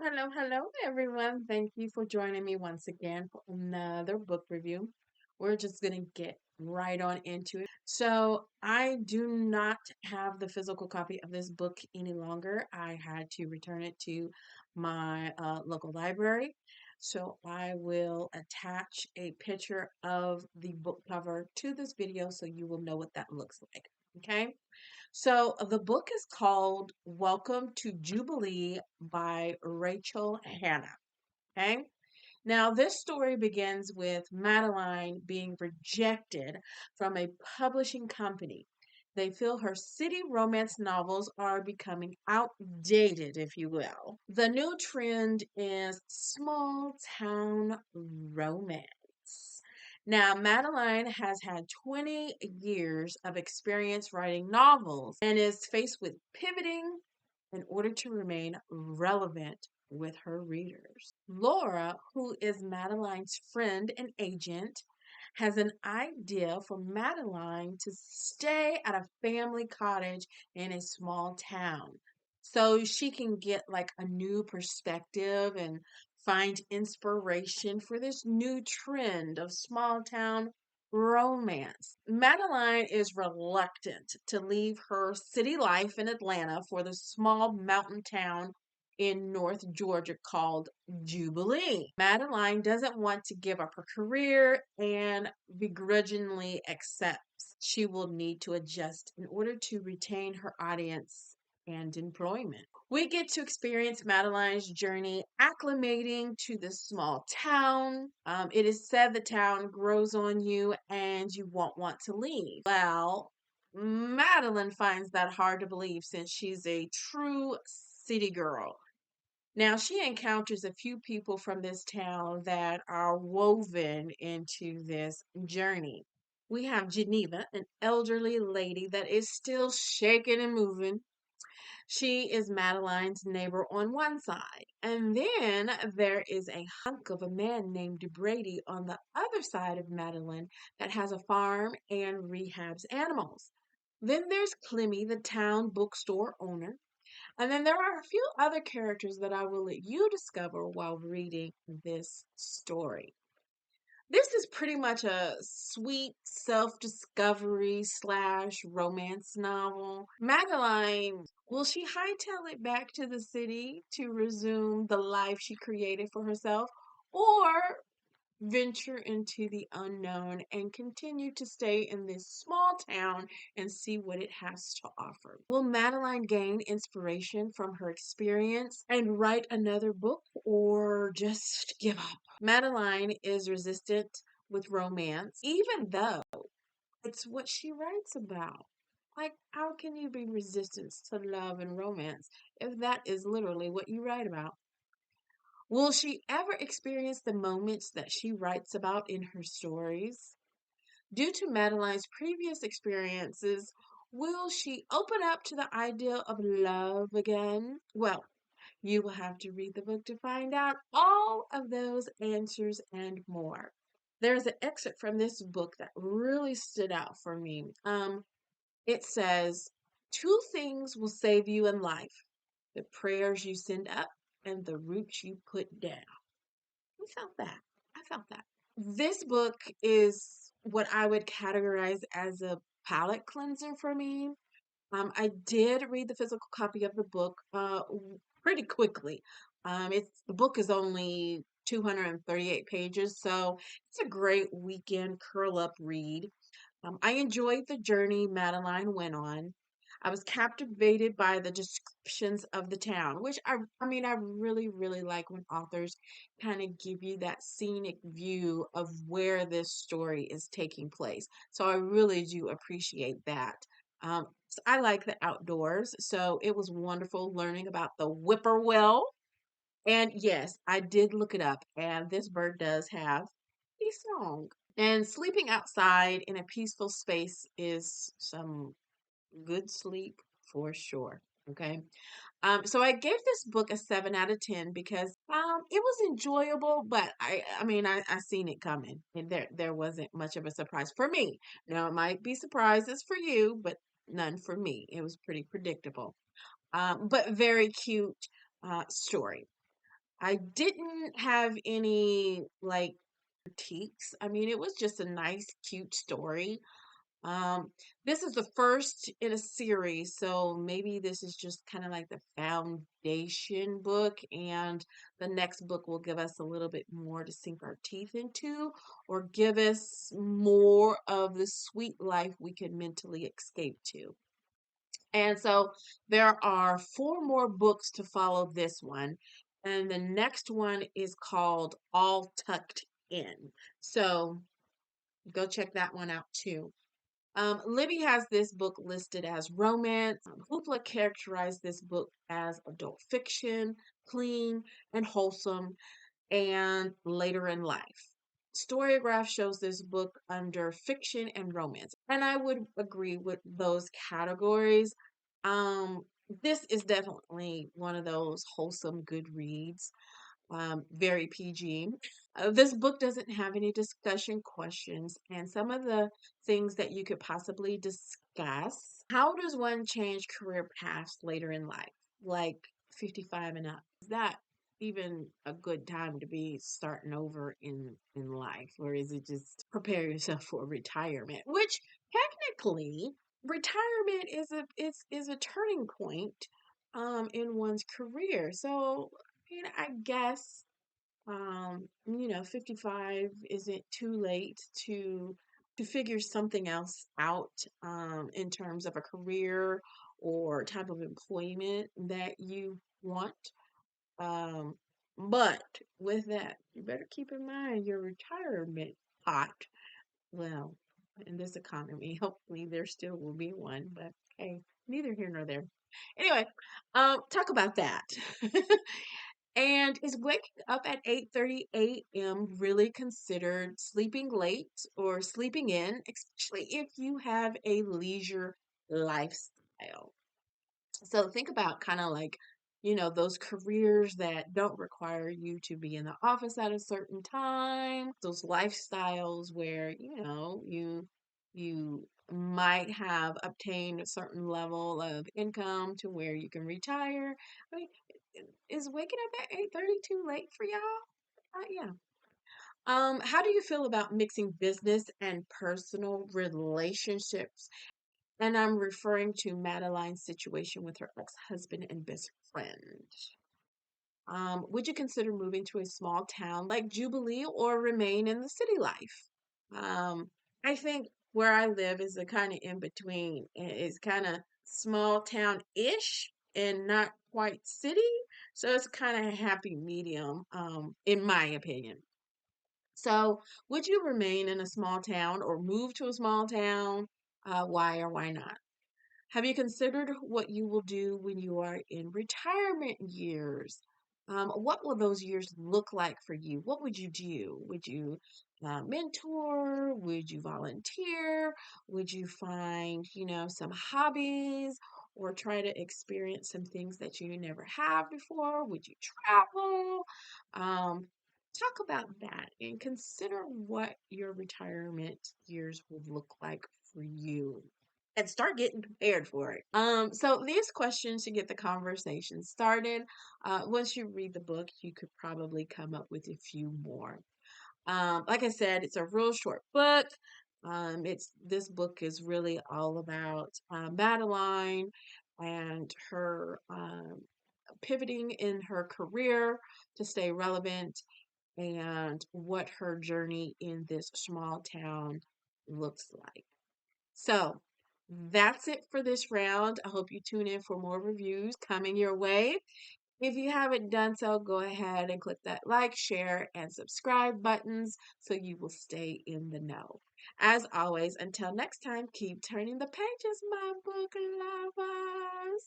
Hello, everyone. Thank you for joining me once again for another book review. We're just going to get right on into it. So, I do not have the physical copy of this book any longer. I had to return it to my local library. So, I will attach a picture of the book cover to this video so you will know what that looks like. Okay. So the book is called Welcome to Jubilee by Rachel Hanna. Okay. Now, this story begins with Madeline being rejected from a publishing company. They feel her city romance novels are becoming outdated, if you will. The new trend is small town romance. Now, Madeline has had 20 years of experience writing novels and is faced with pivoting in order to remain relevant with her readers. Laura, who is Madeline's friend and agent, has an idea for Madeline to stay at a family cottage in a small town so she can get like a new perspective and find inspiration for this new trend of small town romance. Madeline is reluctant to leave her city life in Atlanta for the small mountain town in North Georgia called Jubilee. Madeline doesn't want to give up her career and begrudgingly accepts she will need to adjust in order to retain her audience and employment. We get to experience Madeline's journey acclimating to this small town. It is said the town grows on you and you won't want to leave. Well, Madeline finds that hard to believe since she's a true city girl. Now, she encounters a few people from this town that are woven into this journey. We have Geneva, an elderly lady that is still shaking and moving. She is Madeline's neighbor on one side. And then there is a hunk of a man named Brady on the other side of Madeline that has a farm and rehabs animals. Then there's Clemmy, the town bookstore owner. And then there are a few other characters that I will let you discover while reading this story. This is pretty much a sweet self-discovery slash romance novel. Madeline, will she hightail it back to the city to resume the life she created for herself? Or venture into the unknown and continue to stay in this small town and see what it has to offer? Will Madeline gain inspiration from her experience and write another book or just give up? Madeline is resistant with romance, even though it's what she writes about. Like, how can you be resistant to love and romance if that is literally what you write about? Will she ever experience the moments that she writes about in her stories? Due to Madeline's previous experiences, will she open up to the idea of love again? Well, you will have to read the book to find out all of those answers and more. There's an excerpt from this book that really stood out for me. It says, two things will save you in life: the prayers you send up and the roots you put down. I felt that. I felt that. This book is what I would categorize as a palate cleanser for me. I did read the physical copy of the book pretty quickly. The book is only 238 pages, so it's a great weekend curl up read. I enjoyed the journey Madeline went on. I was captivated by the descriptions of the town, which I really, really like when authors kind of give you that scenic view of where this story is taking place. So I really do appreciate that. So I like the outdoors, so it was wonderful learning about the whippoorwill. And yes, I did look it up, and this bird does have a song. And sleeping outside in a peaceful space is some good sleep for sure. Okay. So I gave this book a 7 out of 10 because it was enjoyable, but I seen it coming. And there wasn't much of a surprise for me. Now it might be surprises for you, but none for me. It was pretty predictable. But very cute story. I didn't have any like critiques. I mean, it was just a nice, cute story. Um, this is the first in a series, so maybe this is just kind of like the foundation book, and the next book will give us a little bit more to sink our teeth into, or give us more of the sweet life we can mentally escape to. And so there are four more books to follow this one, and the next one is called All Tucked In. So go check that one out too. Libby has this book listed as romance. Hoopla characterized this book as adult fiction, clean and wholesome, and later in life. Storygraph shows this book under fiction and romance, and I would agree with those categories. Um, this is definitely one of those wholesome good reads, very PG. This book doesn't have any discussion questions, and some of the things that you could possibly discuss. How does one change career paths later in life, like 55 and up? Is that even a good time to be starting over in life, or is it just prepare yourself for retirement? Which technically, retirement is a turning point in one's career. So, I guess 55 isn't too late to figure something else out in terms of a career or type of employment that you want. Um, but with that, you better keep in mind your retirement pot. Well, in this economy, hopefully there still will be one, but hey, neither here nor there. Anyway, talk about that. And is waking up at 8:30 a.m. really considered sleeping late or sleeping in, especially if you have a leisure lifestyle? So think about kind of like, those careers that don't require you to be in the office at a certain time, those lifestyles where, you might have obtained a certain level of income to where you can retire. I mean, is waking up at 8:30 too late for y'all? Yeah. How do you feel about mixing business and personal relationships? And I'm referring to Madeline's situation with her ex-husband and best friend. Would you consider moving to a small town like Jubilee or remain in the city life? Um, I think where I live is a kind of in between. It's kind of small town-ish and not quite city. So it's kind of a happy medium, in my opinion. So would you remain in a small town or move to a small town? Why or why not? Have you considered what you will do when you are in retirement years? What will those years look like for you? What would you do? Would you mentor? Would you volunteer? Would you find, some hobbies or try to experience some things that you never have before? Would you travel? Um, talk about that and consider what your retirement years would look like for you and start getting prepared for it. So these questions to get the conversation started. Once you read the book, you could probably come up with a few more. Like I said, it's a real short book. It's this book is really all about Madeline and her pivoting in her career to stay relevant and what her journey in this small town looks like. So that's it for this round. I hope you tune in for more reviews coming your way. If you haven't done so, go ahead and click that like, share, and subscribe buttons so you will stay in the know. As always, until next time, keep turning the pages, my book lovers.